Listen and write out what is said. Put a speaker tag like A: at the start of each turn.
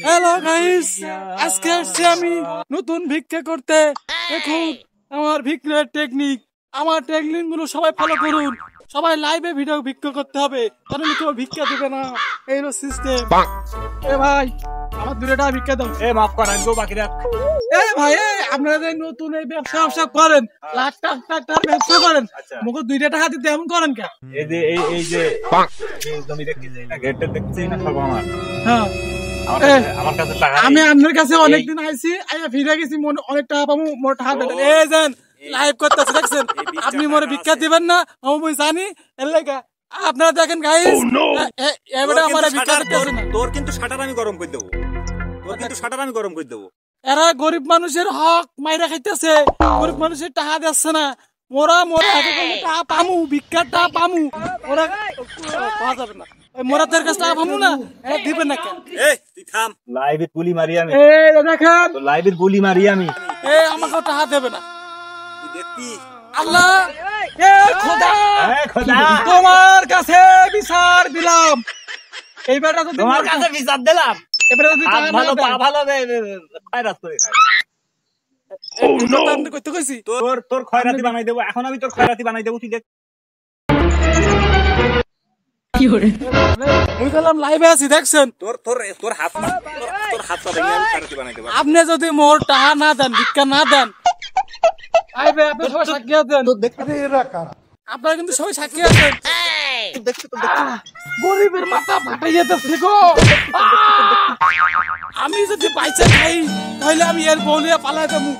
A: Hello guys, আজকে আসছি আমি নতুন ভিক্ষা করতে। দেখুন আমার ভিক্ষার টেকনিক, আমার টেকনিক গুলো সবাই ফলো করুন। সবাই লাইভে ভিডিও ভিক্ষা করতে হবে, কারণ কেউ ভিক্ষা দেবে না। এই হলো সিস্টেম। এ ভাই, আমার 2 টাকা ভিক্ষা দাও।
B: মাফ করেন গো, বাকি রাখ।
A: ভাই আপনারা যে নতুন এই ব্যবসা করেন, লাখ টাকার ব্যবসা করেন, মুখে 2 টাকা দিতে এমন করেন কেন?
B: এই যে জমি দেখতেছি না, গেটটা দেখতেছি না, সব আমার।
A: হ্যাঁ,
B: আমার কাছে টাকা
A: আমি আপনার কাছে অনেকদিন আইছি, আইয়া ফিরে গেছি, অনেক টাকা পাবো, মোর টাকা দেন। এই যান লাইভ করতেছে, দেখছেন? আপনি মোরে ভিক্ষা দিবেন না, আমি জানি। এর লাগা আপনারা দেখেন গাইস, এবারে আমার ভিক্ষা দিতেছে না।
B: তোর কিন্তু শাটার আমি গরম করে দেবো, তোর কিন্তু শাটার আমি গরম করে দেবো।
A: এরা গরিব মানুষের হক মাইরা খাইতেছে, গরিব মানুষের টাকা দিচ্ছে না। মোরা হাতে করে টাকা পামু, ভিক্ষার টাকা পামু, ওরা পাওয়া যাবে না। মোরা তোর কাছে টাকা পামু না, দিবেন না কেন?
B: তুই থাম, লাইভে গুলি মারি আমি।
A: দেখেন
B: লাইভে গুলি মারি আমি।
A: আমাকে টাকা দেবে না।
B: তুই দেখবি
A: আল্লাহ, খোদা, তোমার কাছে বিচার দিলাম। এইবারটা যদি
B: তোমার কাছে বিচার দিলাম,
A: এবারে যদি টাকা
B: ভালো
A: না দেন,
B: ভালো খয়রাত করে
A: আমি কইতে কইছি
B: তোর খয়রাতি বানাই দেবো। এখন আমি তোর খয়রাতি বানাই দেবো, তুই দেখ।
A: আমি বললাম লাইভে আছি, দেখছেন?
B: তোর হাত ভেঙে আমি খয়রাতি বানাই দেবো।
A: আপনি যদি মোর টাকা না দেন, ভিক্ষা না দেন, আইবে আপনি সবাই সাক্ষী আছেন। আপনারা কিন্তু সবাই সাক্ষী আছেন। গরিবের মাথা ফাটাই যেতেছে গো। আমি যদি পয়সা খাই তাহলে আমি এর বলিয়া পালাই দেবো।